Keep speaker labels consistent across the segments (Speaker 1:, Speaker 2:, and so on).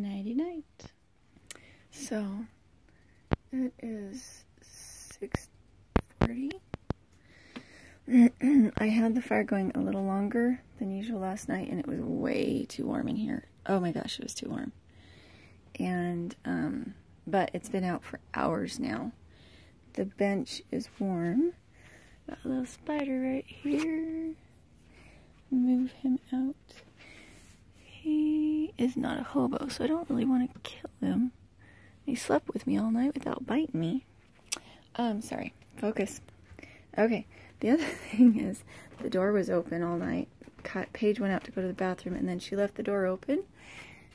Speaker 1: Nighty-night. So, it is 6:40. I had the fire going a little longer than usual last night, and it was way too warm in here. Oh my gosh, it was too warm. And, but it's been out for hours now. The bench is warm. Got a little spider right here. Move him out. He is not a hobo, so I don't really want to kill him. He slept with me all night without biting me. Sorry. Focus. Okay. The other thing is, the door was open all night. Paige went out to go to the bathroom, and then she left the door open.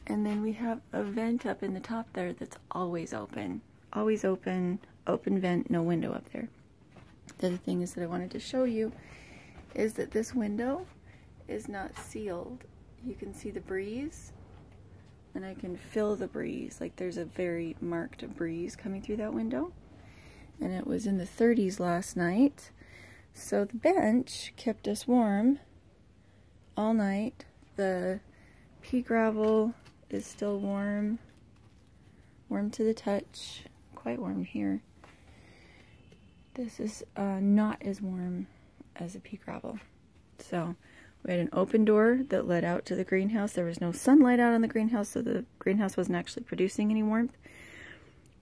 Speaker 1: And then we have a vent up in the top there that's always open. Always open. Open vent, no window up there. The other thing is that I wanted to show you is that this window is not sealed. You can see the breeze, and I can feel the breeze. Like there's a very marked breeze coming through that window. And it was in the 30s last night. So the bench kept us warm all night. The pea gravel is still warm. Warm to the touch. Quite warm here. This is not as warm as the pea gravel. So we had an open door that led out to the greenhouse. There was no sunlight out on the greenhouse, so the greenhouse wasn't actually producing any warmth.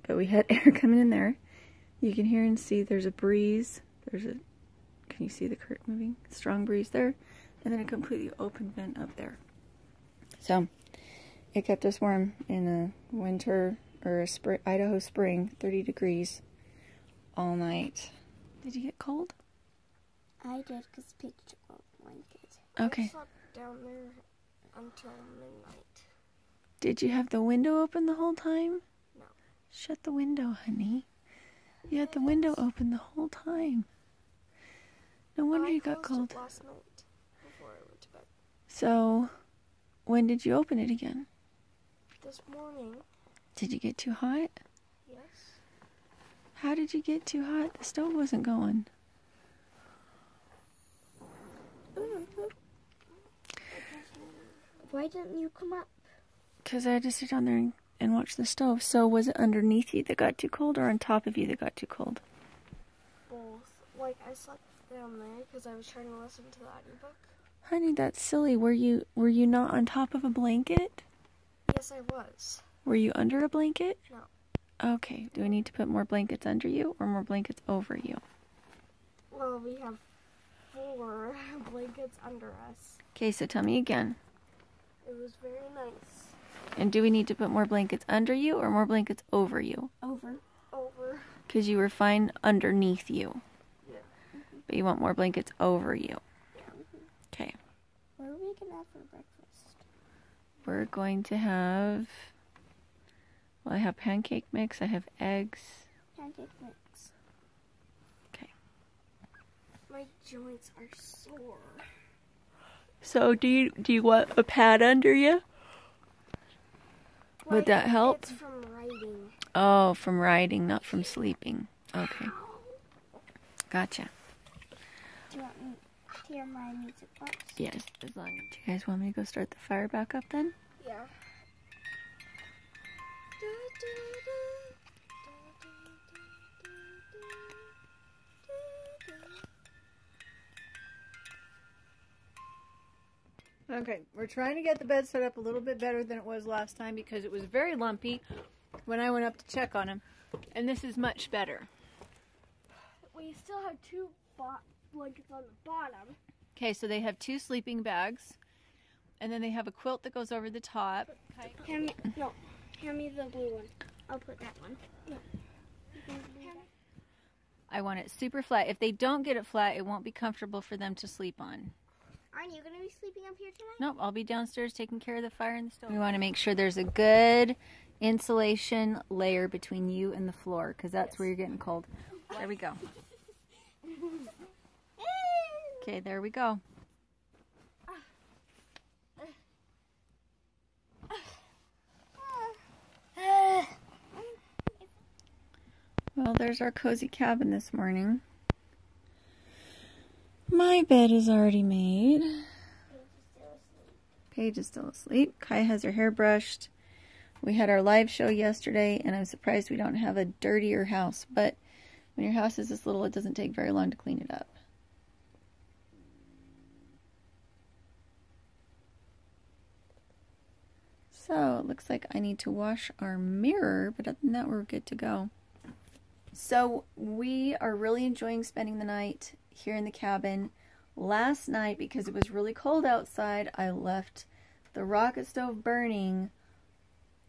Speaker 1: But we had air coming in there. You can hear and see there's a breeze. Can you see the curtain moving? Strong breeze there. And then a completely open vent up there. So it kept us warm in a winter or a Idaho spring, 30 degrees all night. Did you get cold?
Speaker 2: I did, because Paige took off the blanket.
Speaker 1: Okay.
Speaker 2: I slept down there until midnight.
Speaker 1: Did you have the window open the whole time?
Speaker 2: No.
Speaker 1: Shut the window, honey. You had the window open the whole time. No wonder you got cold.
Speaker 2: It last night before I went to bed.
Speaker 1: So, when did you open it again?
Speaker 2: This morning.
Speaker 1: Did you get too hot?
Speaker 2: Yes.
Speaker 1: How did you get too hot? The stove wasn't going.
Speaker 2: Why didn't you come up?
Speaker 1: Because I had to sit down there and watch the stove. So was it underneath you that got too cold or on top of you that got too cold?
Speaker 2: Both. Like, I slept down there because I was trying to listen to the audiobook.
Speaker 1: Honey, that's silly. Were you not on top of a blanket?
Speaker 2: Yes, I was.
Speaker 1: Were you under a blanket?
Speaker 2: No.
Speaker 1: Okay. Do we need to put more blankets under you or more blankets over you?
Speaker 2: Well, we have 4 blankets under us.
Speaker 1: Okay, so tell me again.
Speaker 2: It was very nice.
Speaker 1: And do we need to put more blankets under you or more blankets over you?
Speaker 2: Over.
Speaker 1: Because you were fine underneath you.
Speaker 2: Yeah.
Speaker 1: But you want more blankets over you.
Speaker 2: Yeah.
Speaker 1: Okay.
Speaker 2: What are we going to have for breakfast?
Speaker 1: We're going to have... Well, I have pancake mix. I have eggs.
Speaker 2: Pancake mix.
Speaker 1: Okay.
Speaker 2: My joints are sore.
Speaker 1: So, do you want a pad under you?
Speaker 2: Well,
Speaker 1: Would that help?
Speaker 2: It's from riding.
Speaker 1: Oh, from riding, not from sleeping. Okay. Gotcha.
Speaker 2: Do you want me to hear my music box?
Speaker 1: Yes, as long as you guys want me to go start the fire back up then?
Speaker 2: Yeah.
Speaker 1: Okay, we're trying to get the bed set up a little bit better than it was last time because it was very lumpy when I went up to check on him. And this is much better.
Speaker 2: We still have 2 blankets on the bottom.
Speaker 1: Okay, so they have 2 sleeping bags. And then they have a quilt that goes over the top.
Speaker 2: Hand me the blue one. I'll put that one. No.
Speaker 1: I want it super flat. If they don't get it flat, it won't be comfortable for them to sleep on.
Speaker 2: Aren't you going to be sleeping up here tonight?
Speaker 1: Nope, I'll be downstairs taking care of the fire and the stove. We want to make sure there's a good insulation layer between you and the floor because that's where you're getting cold. There we go. Okay, there we go. Well, there's our cozy cabin this morning. My bed is already made. Paige is still asleep. Kai has her hair brushed. We had our live show yesterday, and I'm surprised we don't have a dirtier house. But when your house is this little, it doesn't take very long to clean it up. So it looks like I need to wash our mirror, but other than that, we're good to go. So we are really enjoying spending the night here in the cabin. Last night, because it was really cold outside, I left the rocket stove burning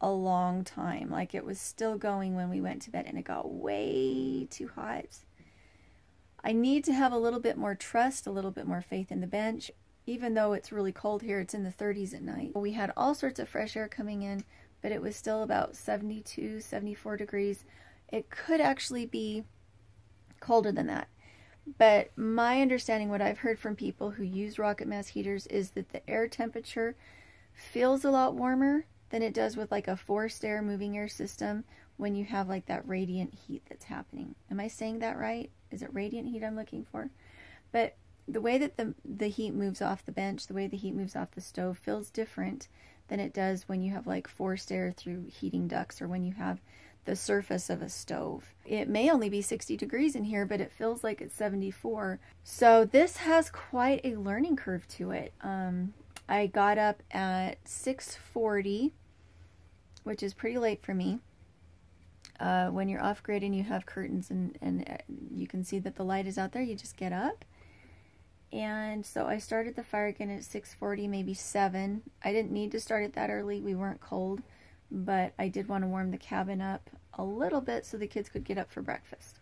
Speaker 1: a long time. Like, it was still going when we went to bed, and it got way too hot. I need to have a little bit more trust, a little bit more faith in the bench. Even though it's really cold here, it's in the 30s at night. We had all sorts of fresh air coming in, but it was still about 72, 74 degrees. It could actually be colder than that. But my understanding, what I've heard from people who use rocket mass heaters, is that the air temperature feels a lot warmer than it does with like a forced air moving air system when you have like that radiant heat that's happening. Am I saying that right? Is it radiant heat I'm looking for? But the way that the heat moves off the bench, the way the heat moves off the stove feels different than it does when you have like forced air through heating ducts or when you have the surface of a stove. It may only be 60 degrees in here, but it feels like it's 74. So this has quite a learning curve to it. I got up at 6:40, which is pretty late for me. When you're off grid and you have curtains and you can see that the light is out there, you just get up. And so I started the fire again at 6:40, maybe 7. I didn't need to start it that early. We weren't cold, but I did want to warm the cabin up a little bit so the kids could get up for breakfast.